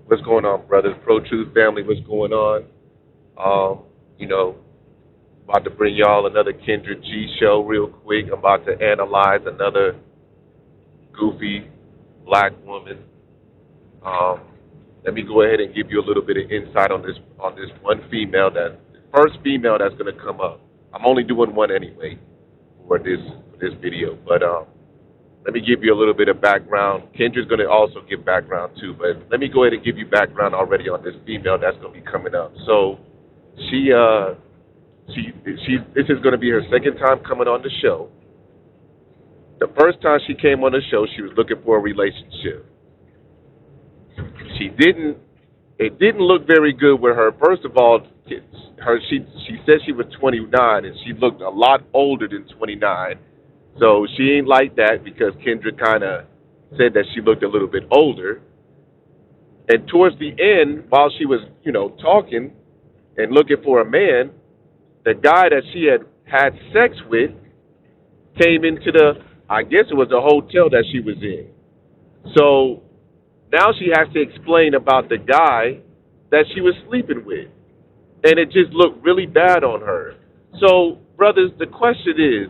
What's going on, brothers? Pro Truth family, what's going on? Um, you know, about to bring y'all another Kendra G show real quick. I'm about to analyze another goofy black woman. Um, let me go ahead and give you a little bit of insight on this one female that first female that's gonna come up. I'm only doing one anyway for this video, but let me give you a little bit of background. Kendra's going to also give background too, but let me go ahead and give you background already on this female that's going to be coming up. So she this is going to be her second time coming on the show. The first time she came on the show, she was looking for a relationship. She didn't. It didn't look very good with her. First of all, she said she was 29 and she looked a lot older than 29. So she ain't like that because Kendra kind of said that she looked a little bit older. And towards the end, while she was, talking and looking for a man, the guy that she had sex with came into I guess it was the hotel that she was in. So now she has to explain about the guy that she was sleeping with. And it just looked really bad on her. So, brothers, the question is,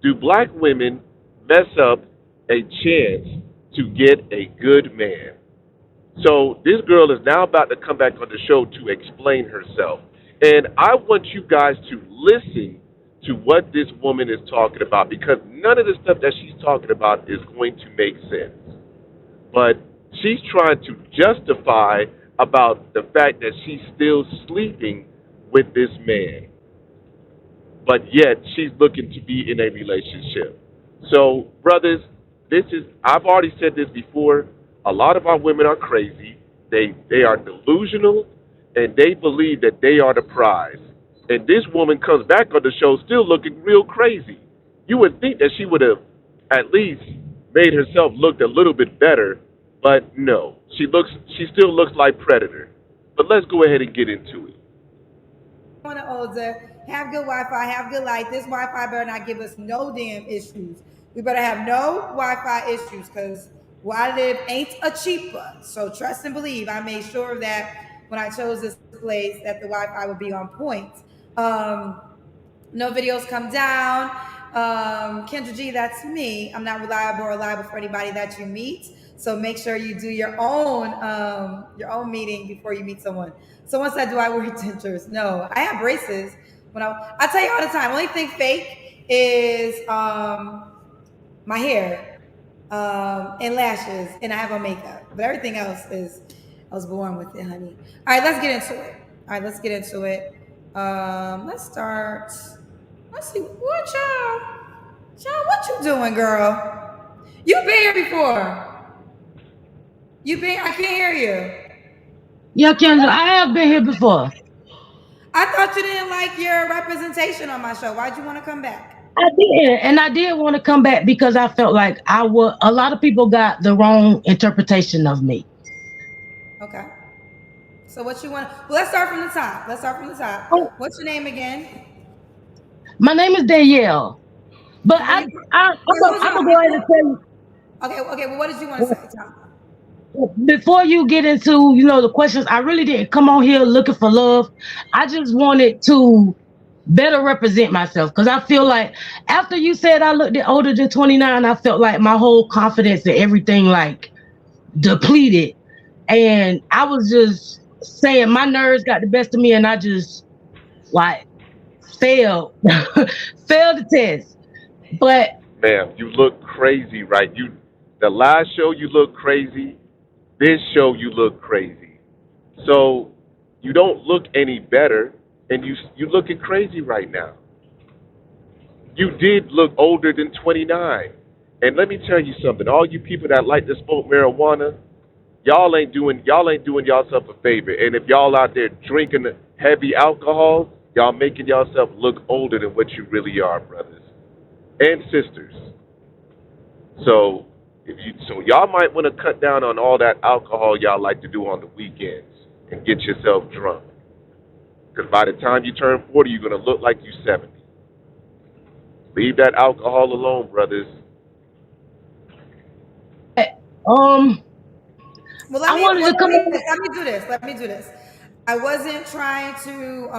do black women mess up a chance to get a good man? So this girl is now about to come back on the show to explain herself. And I want you guys to listen to what this woman is talking about because none of the stuff that she's talking about is going to make sense. But she's trying to justify about the fact that she's still sleeping with this man. But yet she's looking to be in a relationship. So, brothers, I've already said this before. A lot of our women are crazy. They are delusional and they believe that they are the prize. And this woman comes back on the show still looking real crazy. You would think that she would have at least made herself look a little bit better, but no. She still looks like Predator. But let's go ahead and get into it. On the older, have good Wi-Fi, have good light. This Wi-Fi better not give us no damn issues. We better have no Wi-Fi issues because where I live ain't a cheaper. So trust and believe. I made sure that when I chose this place that the Wi-Fi would be on point. Um, no videos come down. Kendra G, that's me. I'm not reliable or reliable for anybody that you meet. So make sure you do your own meeting before you meet someone. Someone said, "Do I wear dentures?" No, I have braces. I tell you all the time, only thing fake is my hair and lashes, and I have on makeup. But everything else is I was born with it, honey. All right, let's get into it. All right, let's get into it. Let's start. Let's see what y'all, what you doing, girl? You been here before. I can't hear you. Yeah, Kendra, I have been here before. I thought you didn't like your representation on my show. Why'd you want to come back? I did, and I did want to come back because I felt like I was. A lot of people got the wrong interpretation of me. Okay. So what you want? Well, let's start from the top. Oh, What's your name again? my name is Danielle, but And where you? I'm gonna go ahead and tell you Okay. Okay. Well, what did you want to say? Tell me. before you get into the questions. I really didn't come on here looking for love. I just wanted to better represent myself because I feel like after you said I looked older than 29, I felt like my whole confidence and everything like depleted. And I was just saying my nerves got the best of me and I just like failed, failed the test. But Ma'am, you look crazy, right? The last show you look crazy. This show you look crazy. So you don't look any better, and you looking crazy right now. You did look older than 29. And let me tell you something. All you people that like to smoke marijuana, y'all ain't doing yourself a favor. And if y'all out there drinking heavy alcohol, y'all making yourself look older than what you really are, brothers and sisters. So so y'all might want to cut down on all that alcohol y'all like to do on the weekends and get yourself drunk. Because by the time you turn 40, you're gonna look like you're 70. Leave that alcohol alone, brothers. but um Well, I wanted to come on. let me do this. Let me do this. I wasn't trying to.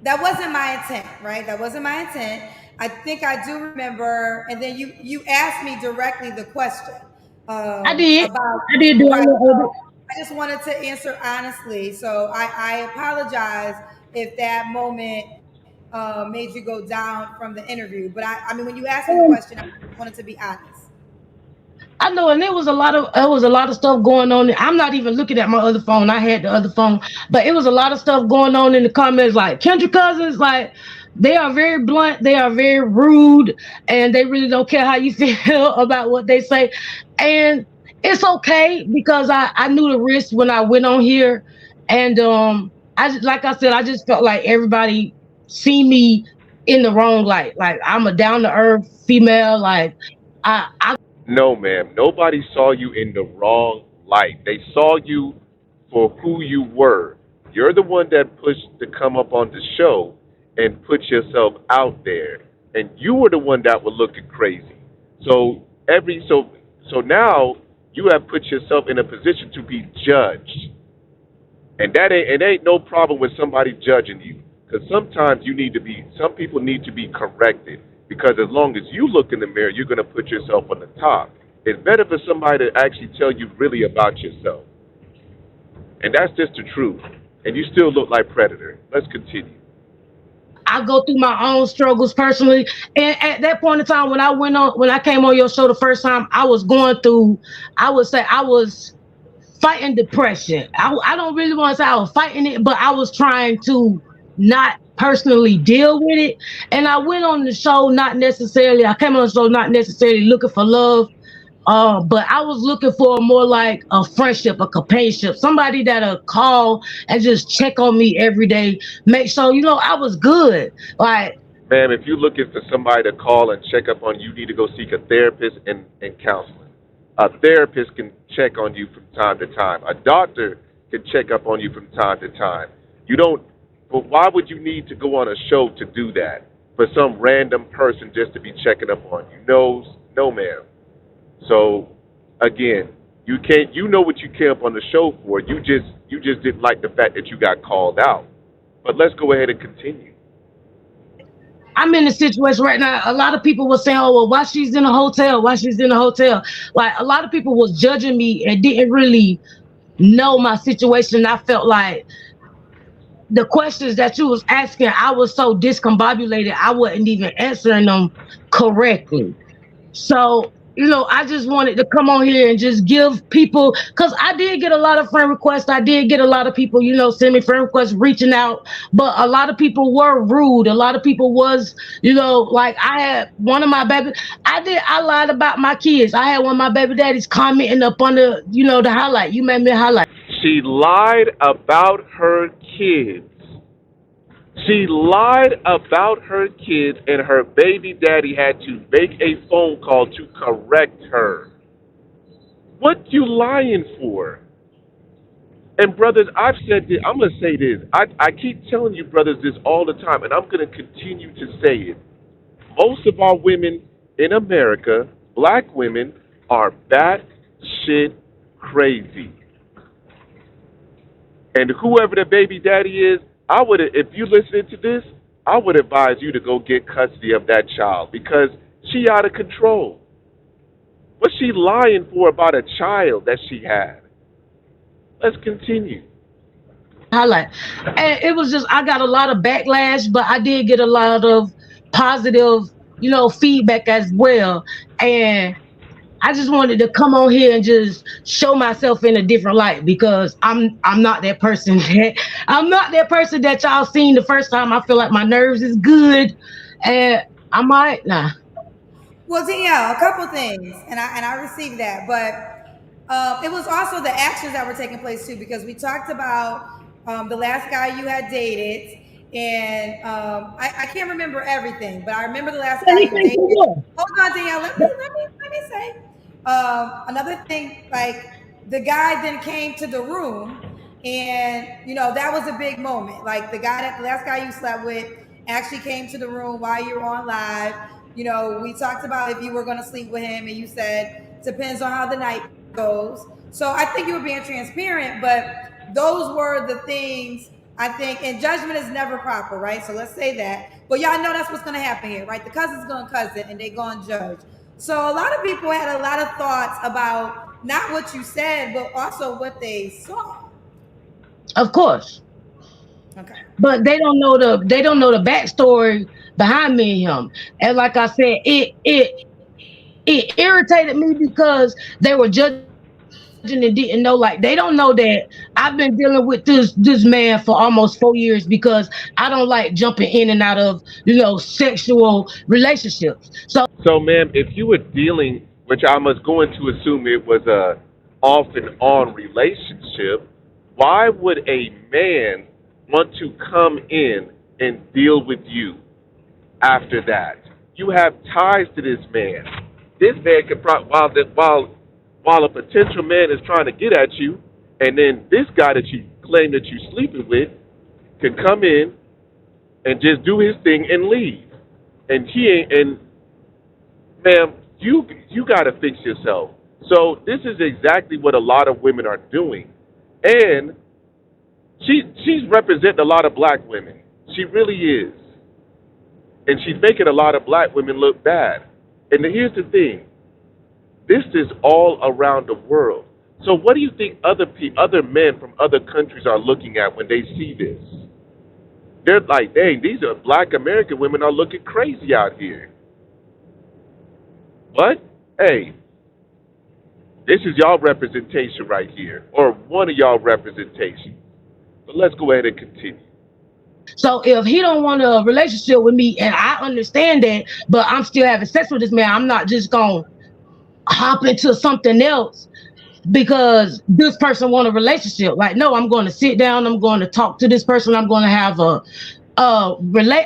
That wasn't my intent, right? That wasn't my intent. I think I do remember, and then you asked me directly the question I did. about I did do right. all I just wanted to answer honestly, so I apologize if that moment made you go down from the interview. But I mean, when you asked me the the question, I wanted to be honest. I know, and there was a lot of stuff going on. I'm not even looking at my other phone. I had the other phone, but it was a lot of stuff going on in the comments. Like Kendra Cousins, like they are very blunt, they are very rude, and they really don't care how you feel about what they say. And it's okay because I knew the risk when I went on here, and like I said, I just felt like everybody see me in the wrong light. Like I'm a down to earth female. Like I No, ma'am. Nobody saw you in the wrong light. They saw you for who you were. You're the one that pushed to come up on the show and put yourself out there, and you were the one that was looking crazy. So so now you have put yourself in a position to be judged, and that ain't it ain't no problem with somebody judging you. Because sometimes some people need to be corrected. Because as long as you look in the mirror, you're going to put yourself on the top. It's better for somebody to actually tell you really about yourself. And that's just the truth. And you still look like Predator. Let's continue. I go through my own struggles personally. And at that point in time, when I came on your show the first time, I was going through, I would say I was fighting depression. I don't really want to say I was fighting it, but I was trying to not personally deal with it. And I went on the show I came on the show not necessarily looking for love. But I was looking for more like a friendship, a companionship, somebody that'll call and just check on me every day, make sure I was good. Like, Ma'am, if you're looking for somebody to call and check up on you, you need to go seek a therapist and counseling. A therapist can check on you from time to time. A doctor can check up on you from time to time. You don't, but why would you need to go on a show to do that? For some random person just to be checking up on you? No, ma'am. So again, you know what you came up on the show for. You just didn't like the fact that you got called out. But let's go ahead and continue. I'm in a situation right now. A lot of people were saying, "Oh, well, why she's in a hotel? Why she's in a hotel?" Like a lot of people was judging me and didn't really know my situation. I felt like the questions that you was asking, I was so discombobulated, I wasn't even answering them correctly. So, I just wanted to come on here and just give people, because I did get a lot of friend requests. I did get a lot of people, send me friend requests, reaching out. But a lot of people were rude. A lot of people was, like I had one of my baby, I lied about my kids. I had one of my baby daddies commenting up on the highlight. You made me a highlight. She lied about her kids. She lied about her kids, and her baby daddy had to make a phone call to correct her. What you lying for? And brothers, I've said this. I'm gonna say this. I keep telling you, brothers, this all the time, and I'm gonna continue to say it. Most of our women in America, black women, are batshit crazy. And whoever the baby daddy is, if you listening to this, I would advise you to go get custody of that child because she out of control. What's she lying for about a child that she had? Let's continue. Highlight. And it was just, I got a lot of backlash, but I did get a lot of positive, feedback as well. And I just wanted to come on here and just show myself in a different light because I'm not that person I'm not that person that y'all seen the first time. I feel like my nerves is good and I might Well, Danielle, a couple things, and I received that, but it was also the actions that were taking place too, because we talked about the last guy you had dated, and I can't remember everything, but I remember the last guy you dated. Hold on, Danielle, let me say another thing. Like the guy then came to the room, and that was a big moment. Like the last guy you slept with actually came to the room while you were on live. We talked about if you were going to sleep with him, and you said depends on how the night goes. So I think you were being transparent, but those were the things I think, and judgment is never proper, right? So let's say that. But y'all know that's what's going to happen here, right? The cousin's going to cousin and they going to judge. So a lot of people had a lot of thoughts about not what you said, but also what they saw. Of course. Okay. But they don't know the backstory behind me and him. And like I said, it irritated me because they were judging and didn't know. Like, they don't know that I've been dealing with this man for almost 4 years because I don't like jumping in and out of sexual relationships. So, ma'am, if you were dealing, which I was going to assume it was a off and on relationship, why would a man want to come in and deal with you after that? You have ties to this man. This man could probably, while a potential man is trying to get at you, and then this guy that you claim that you're sleeping with can come in and just do his thing and leave. And he ain't, and ma'am, you got to fix yourself. So this is exactly what a lot of women are doing, and she's representing a lot of black women. She really is, and she's making a lot of black women look bad. And here's the thing: this is all around the world. So what do you think other men from other countries are looking at when they see this? They're like, dang, these are black American women are looking crazy out here. What? Hey, this is y'all representation right here, or one of y'all representations. But let's go ahead and continue. So if he don't want a relationship with me, and I understand that, but I'm still having sex with this man, I'm not just gonna hop into something else because this person want a relationship. Like, no, I'm going to sit down, I'm going to talk to this person, I'm going to have a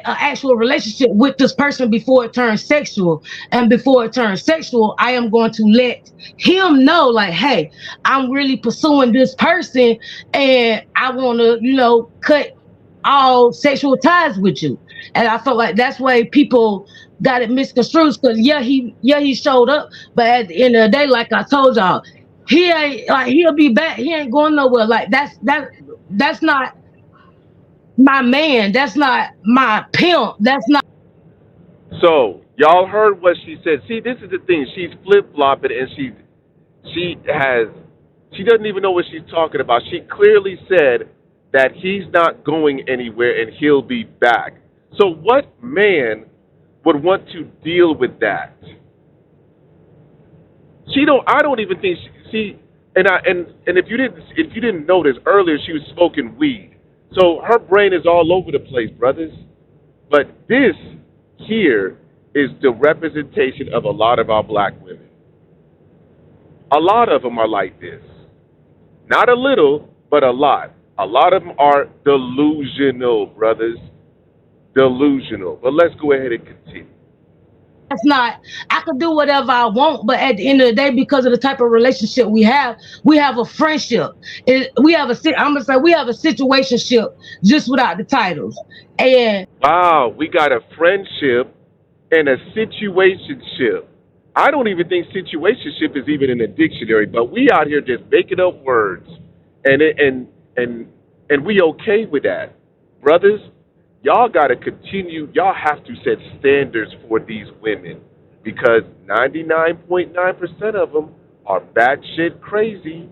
actual relationship with this person before it turns sexual. And before it turns sexual, I am going to let him know, like, hey, I'm really pursuing this person and I want to, cut all sexual ties with you. And I felt like that's why people got it misconstrued, because he showed up, but at the end of the day, like I told y'all, he ain't, like, he'll be back, he ain't going nowhere. Like, that's not my man, that's not my pimp, that's not. So y'all heard what she said. See, this is the thing. She's flip flopping, and she doesn't even know what she's talking about. She clearly said that he's not going anywhere and he'll be back. So what man would want to deal with that? I don't even think and if you didn't notice earlier, she was smoking weed. So her brain is all over the place, brothers. But this here is the representation of a lot of our black women. A lot of them are like this. Not a little, but a lot. A lot of them are delusional, brothers. Delusional. But let's go ahead and continue. That's not, I could do whatever I want, but at the end of the day, because of the type of relationship we have a friendship. We have I'm gonna say we have a situationship just without the titles. And wow, we got a friendship and a situationship. I don't even think situationship is even in the dictionary, but we out here just making up words, and we okay with that, brothers. Y'all got to continue. Y'all have to set standards for these women, because 99.9% of them are batshit crazy.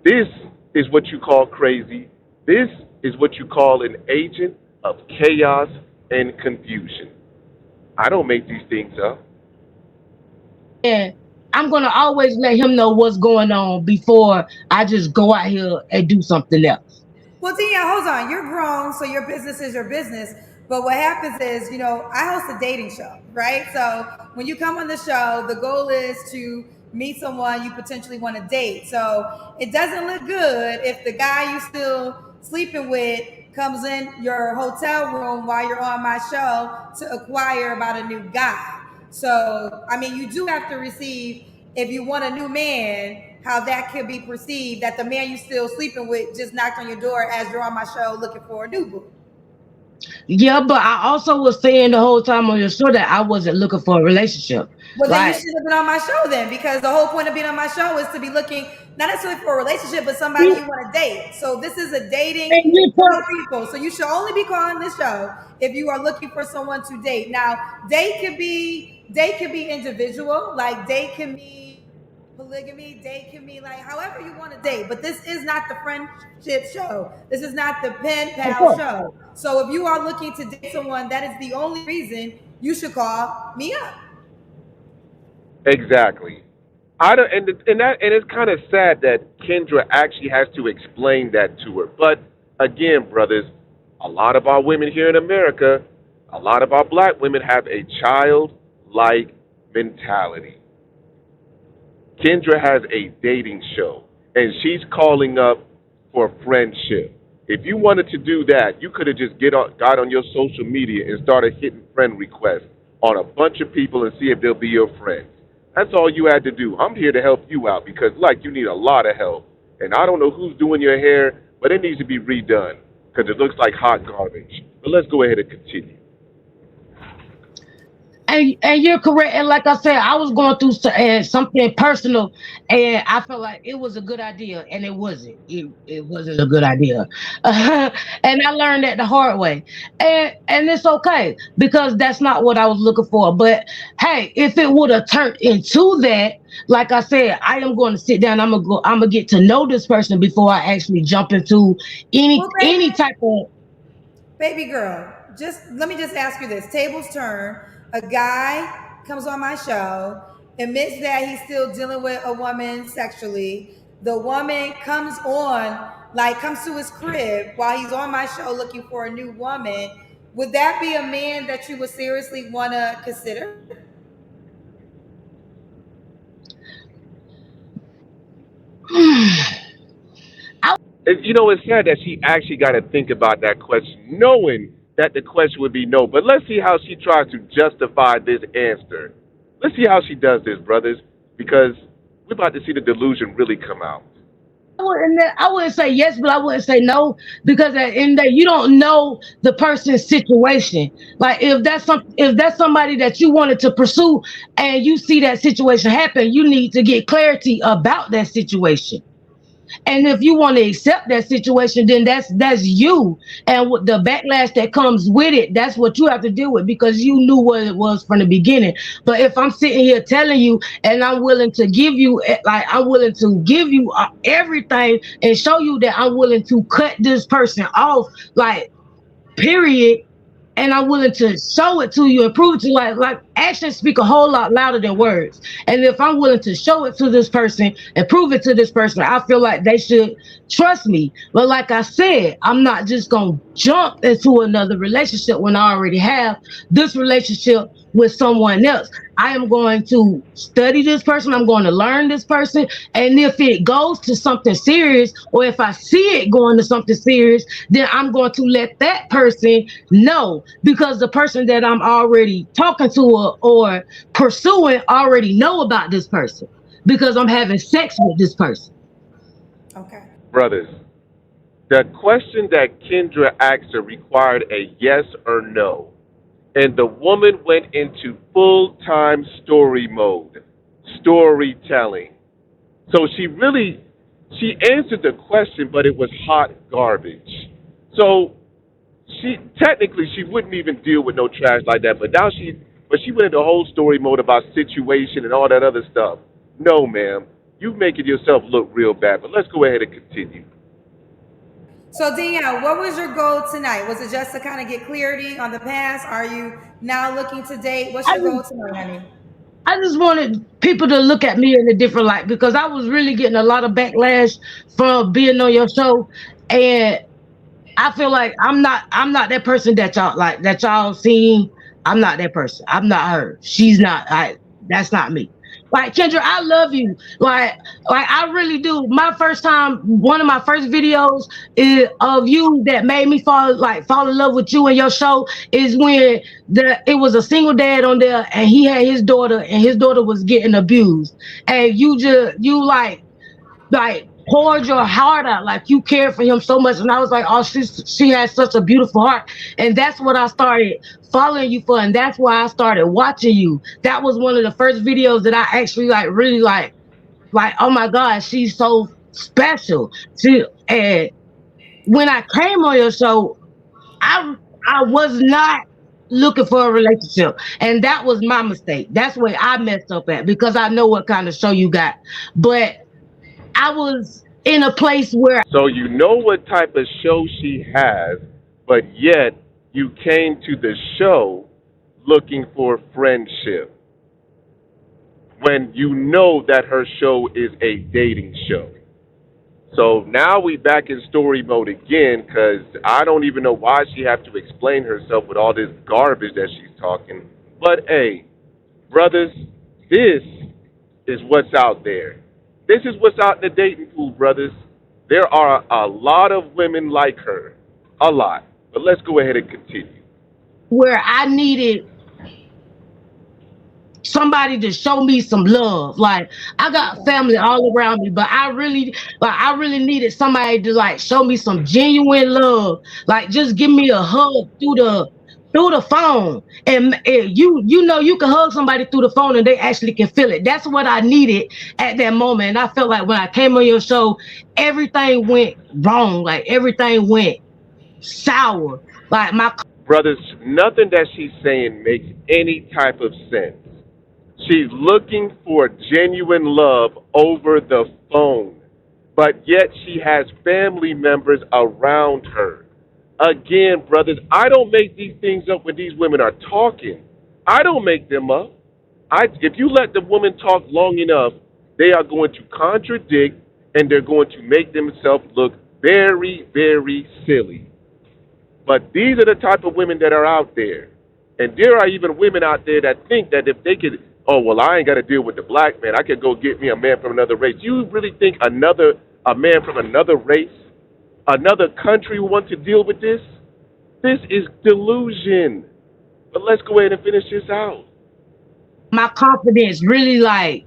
This is what you call crazy. This is what you call an agent of chaos and confusion. I don't make these things up. And I'm gonna always let him know what's going on before I just go out here and do something else. Well, Tia, hold on. You're grown, so your business is your business. But what happens is, I host a dating show, right? So when you come on the show, the goal is to meet someone you potentially want to date. So it doesn't look good if the guy you still sleeping with comes in your hotel room while you're on my show to acquire about a new guy. So, I mean, you do have to receive, if you want a new man, how that could be perceived, that the man you still sleeping with just knocked on your door as you're on my show looking for a new boo. Yeah, but I also was saying the whole time on your show that I wasn't looking for a relationship. Well, then you Like, should have been on my show then, because the whole point of being on my show is to be looking not necessarily for a relationship, but somebody you want to date. So this is a dating and you for people. So you should only be calling this show if you are looking for someone to date. Now, date can be individual, like date can be polygamy, date can be like however you want to date. But this is not the friendship show. This is not the pen pal show. So if you are looking to date someone, that is the only reason you should call me up. Exactly. I don't, and it's kind of sad that Kendra actually has to explain that to her. But again, brothers, a lot of our women here in America, a lot of our black women have a childlike mentality. Kendra has a dating show, and she's calling up for friendship. If you wanted to do that, you could have just got on your social media and started hitting friend requests on a bunch of people and see if they'll be your friends. That's all you had to do. I'm here to help you out because, like, you need a lot of help. And I don't know who's doing your hair, but it needs to be redone because it looks like hot garbage. But let's go ahead and continue. and you're correct. And like I said, I was going through something personal, and I felt like it was a good idea, and it wasn't. It wasn't a good idea, and I learned that the hard way. And it's okay because that's not what I was looking for. But hey, if it would have turned into that, like I said, I am going to sit down. I'm gonna get to know this person before I actually jump into any type of. Baby girl, let me just ask you this. Tables turn. A guy comes on my show, admits that he's still dealing with a woman sexually. The woman comes to his crib while he's on my show looking for a new woman. Would that be a man that you would seriously want to consider? You know, it's sad that she actually got to think about that question, knowing that the question would be no. But let's see how she tries to justify this answer. Let's see how she does this, brothers, because we're about to see the delusion really come out. I wouldn't say yes, but I wouldn't say no because at the end of the day, you don't know the person's situation. Like if that's somebody that you wanted to pursue and you see that situation happen, you need to get clarity about that situation. And if you want to accept that situation, then that's you. And with the backlash that comes with it, that's what you have to deal with because you knew what it was from the beginning. But if I'm sitting here telling you and I'm willing to give you everything and show you that I'm willing to cut this person off, like, period. And I'm willing to show it to you and prove it to you. Like actions speak a whole lot louder than words. And if I'm willing to show it to this person and prove it to this person, I feel like they should trust me. But like I said, I'm not just going to jump into another relationship when I already have this relationship with someone else. I am going to study this person. I'm going to learn this person. And if it goes to something serious, or if I see it going to something serious, then I'm going to let that person know because the person that I'm already talking to or pursuing already know about this person because I'm having sex with this person. Okay. Brothers, the question that Kendra asked her required a yes or no. And the woman went into full-time story mode, storytelling. So she answered the question, but it was hot garbage. So she wouldn't even deal with no trash like that. But she went into whole story mode about situation and all that other stuff. No, ma'am, you making yourself look real bad. But let's go ahead and continue. So Danielle, what was your goal tonight? Was it just to kind of get clarity on the past? Are you now looking to date? What's your goal tonight, honey? I just wanted people to look at me in a different light because I was really getting a lot of backlash from being on your show, and I feel like I'm not that person that y'all seen. I'm not that person. I'm not her. She's not. That's not me. Like Kendra, I love you. Like I really do. One of my first videos of you that made me fall in love with you and your show is when it was a single dad on there and he had his daughter and his daughter was getting abused. And you like poured your heart out, like you cared for him so much. And I was like, oh, she has such a beautiful heart. And that's what I started following you for, and that's why I started watching you. That was one of the first videos that I actually like really like, oh my God, she's so special. And when I came on your show, I was not looking for a relationship, and that was my mistake. That's where I messed up at, because I know what kind of show you got. But I was in a place where So you know what type of show she has, but yet you came to the show looking for friendship when you know that her show is a dating show. So now we back in story mode again, because I don't even know why she have to explain herself with all this garbage that she's talking. But hey, brothers, this is what's out there. This is what's out in the dating pool, brothers. There are a lot of women like her. A lot. But let's go ahead and continue. I needed somebody to show me some love. Like, I got family all around me, but I really needed somebody to like show me some genuine love. Like, just give me a hug through the phone. And you know, you can hug somebody through the phone and they actually can feel it. That's what I needed at that moment. And I felt like when I came on your show, everything went wrong. Like, everything went sour. Like, my Brothers, nothing that she's saying makes any type of sense. She's looking for genuine love over the phone, but yet she has family members around her. Again, brothers, I don't make these things up when these women are talking. I don't make them up. If you let the woman talk long enough, they are going to contradict and they're going to make themselves look very, very silly. But these are the type of women that are out there. And there are even women out there that think that if they could, oh, well, I ain't got to deal with the black man. I could go get me a man from another race. You really think a man from another race, another country will want to deal with this? This is delusion. But let's go ahead and finish this out. my confidence really like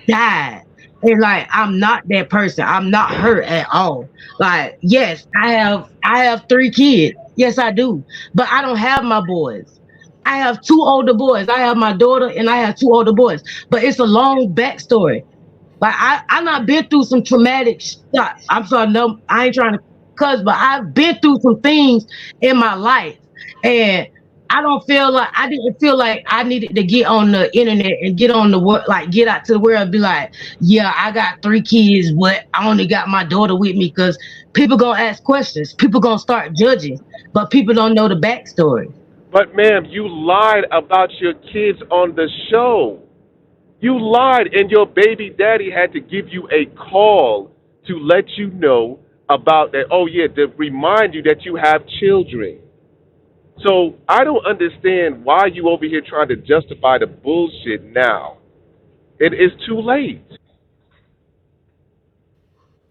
died. And like, I'm not that person. I'm not her at all. Like, yes, I have 3 kids. Yes, I do. But I don't have my boys. I have 2 older boys. I have my daughter and I have 2 older boys. But it's a long backstory. Like, I not been through some traumatic stuff. I'm sorry, no, I ain't trying to cuss, but I've been through some things in my life. And I didn't feel like I needed to get on the internet and get on the world, like get out to the world and be like, yeah, I got 3 kids, but I only got my daughter with me, because people gonna ask questions. People gonna start judging, but people don't know the backstory. But, ma'am, you lied about your kids on the show. You lied, and your baby daddy had to give you a call to let you know about that. Oh, yeah, to remind you that you have children. So I don't understand why you over here trying to justify the bullshit now. It is too late.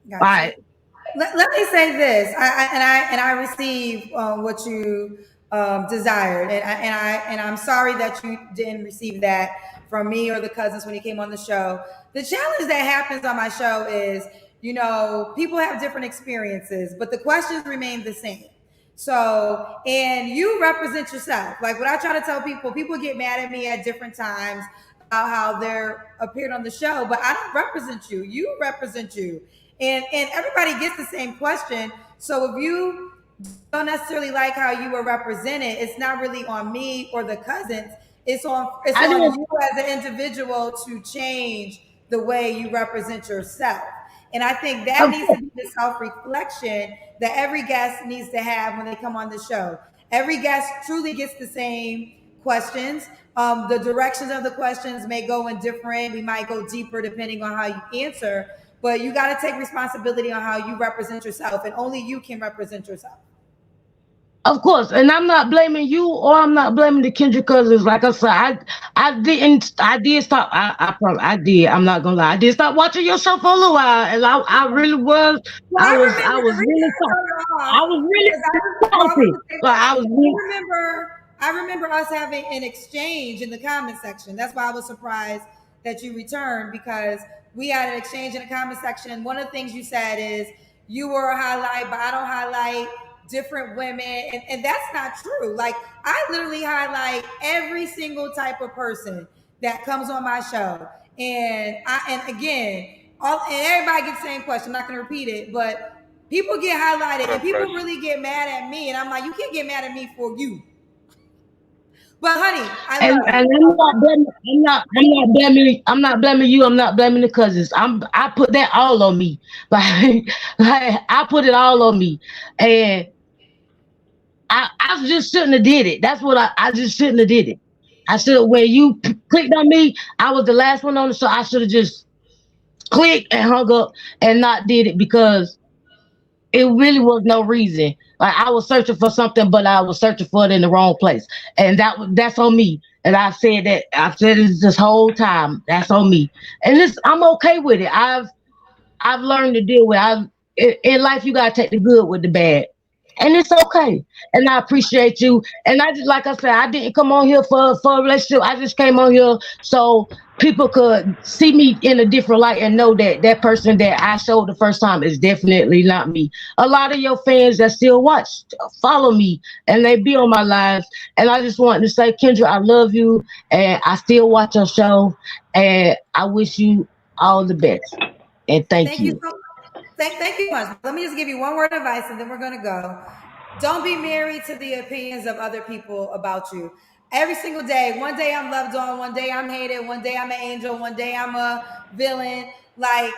Gotcha. All right. Let me say this. I receive what you desired, and I'm sorry that you didn't receive that from me or the cousins when you came on the show. The challenge that happens on my show is, you know, people have different experiences, but the questions remain the same. So, and you represent yourself. Like what I try to tell people, people get mad at me at different times about how they're appeared on the show, but I don't represent you. You represent you. And everybody gets the same question. So if you don't necessarily like how you were represented, it's not really on me or the cousins. It's I on didn't. you as an individual to change the way you represent yourself. And I think that Of needs to course. be the self-reflection that every guest needs to have when they come on the show. Every guest truly gets the same questions. The directions of the questions may go in different. We might go deeper depending on how you answer. But you got to take responsibility on how you represent yourself, and only you can represent yourself. Of course, and I'm not blaming you, or I'm not blaming the Kendrick cousins. Like I said, I did stop. I did. I'm not gonna lie. I did stop watching your show for a little while, and I really was. Well, I remember was the reason really I salty. turned it I off was really because salty. Like, I was really. I remember us having an exchange in the comment section. That's why I was surprised that you returned, because we had an exchange in the comment section. One of the things you said is you were a highlight, but I don't highlight different women. And that's not true. Like, I literally highlight every single type of person that comes on my show. And again, and everybody gets the same question. I'm not going to repeat it, but people get highlighted and people really get mad at me. And I'm like, you can't get mad at me for you. But honey, I love I'm not blaming you. I'm not blaming the cousins. I put that all on me. Like I put it all on me. And I just shouldn't have did it. That's what I just shouldn't have did it. I should have, when you clicked on me, I was the last one on the show. I should have just clicked and hung up and not did it, because it really was no reason. Like, I was searching for something, but I was searching for it in the wrong place, and that's on me. And I've said it this whole time. That's on me, and I'm okay with it. I've learned to deal with. In life, you gotta take the good with the bad, and it's okay. And I appreciate you. And I just, like I said, I didn't come on here for a relationship. I just came on here so people could see me in a different light and know that that person that I showed the first time is definitely not me. A lot of your fans that still watch follow me and they be on my lives. And I just wanted to say, Kendra, I love you, and I still watch your show, and I wish you all the best. And thank you. Thank you much. Let me just give you one word of advice, and then we're going to go. Don't be married to the opinions of other people about you. Every single day, one day I'm loved on, one day I'm hated, one day I'm an angel, one day I'm a villain. Like,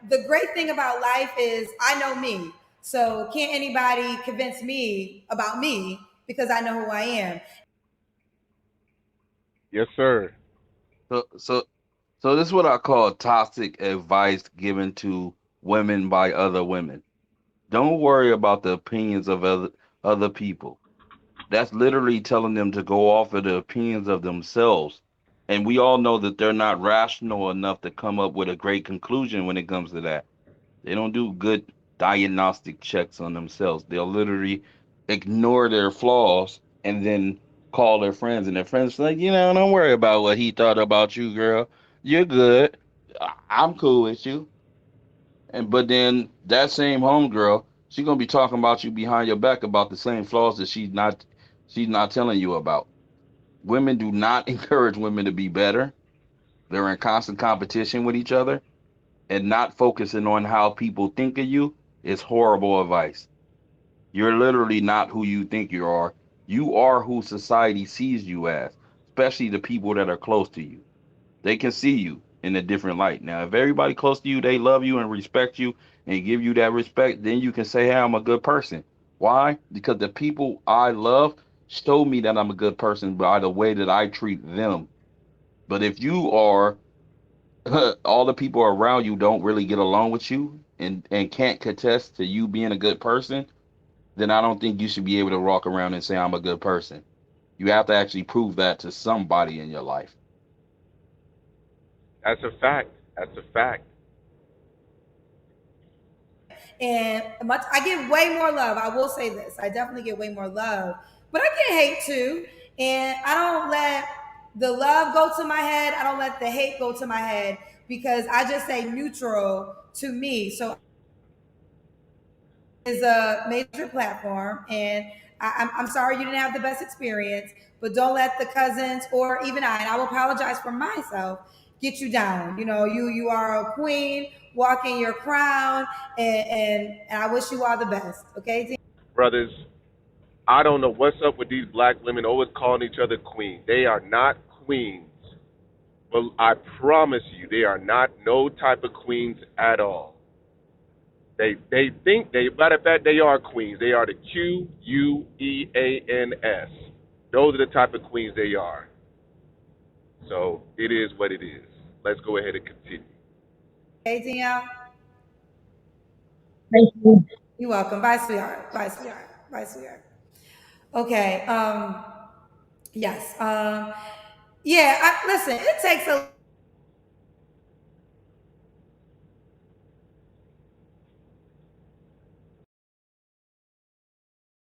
the great thing about life is I know me. So can't anybody convince me about me, because I know who I am. Yes, sir. So this is what I call toxic advice given to women by other women. Don't worry about the opinions of other people. That's literally telling them to go off of the opinions of themselves. And we all know that they're not rational enough to come up with a great conclusion when it comes to that. They don't do good diagnostic checks on themselves. They'll literally ignore their flaws and then call their friends, and their friends like, don't worry about what he thought about you, girl. You're good. I'm cool with you. But then that same homegirl, she's gonna be talking about you behind your back about the same flaws that she's not telling you about. Women do not encourage women to be better. They're in constant competition with each other, and not focusing on how people think of you is horrible advice. You're literally not who you think you are. You are who society sees you as, especially the people that are close to you. They can see you in a different light. Now, if everybody close to you, they love you and respect you and give you that respect, then you can say, hey, I'm a good person. Why? Because the people I love show me that I'm a good person by the way that I treat them. But if you are, all the people around you don't really get along with you and can't contest to you being a good person, then I don't think you should be able to walk around and say I'm a good person. You have to actually prove that to somebody in your life. That's a fact. That's a fact. And I get way more love. I will say this. I definitely get way more love, but I get hate too. And I don't let the love go to my head. I don't let the hate go to my head, because I just say neutral to me. So it's a major platform, and I'm sorry you didn't have the best experience, but don't let the cousins or even and I will apologize for myself, get you down. You are a queen, walking your crown, and I wish you all the best. Okay, Brothers, I don't know what's up with these black women always calling each other queen. They are not queens. But I promise you, they are not no type of queens at all. They think matter of fact, they are queens. They are the QUEANS. Those are the type of queens they are. So it is what it is. Let's go ahead and continue. Hey, Danielle. Thank you. You're welcome. Bye, sweetheart. Bye, sweetheart. Bye, sweetheart. Okay. Yes. Yeah. Listen. It takes a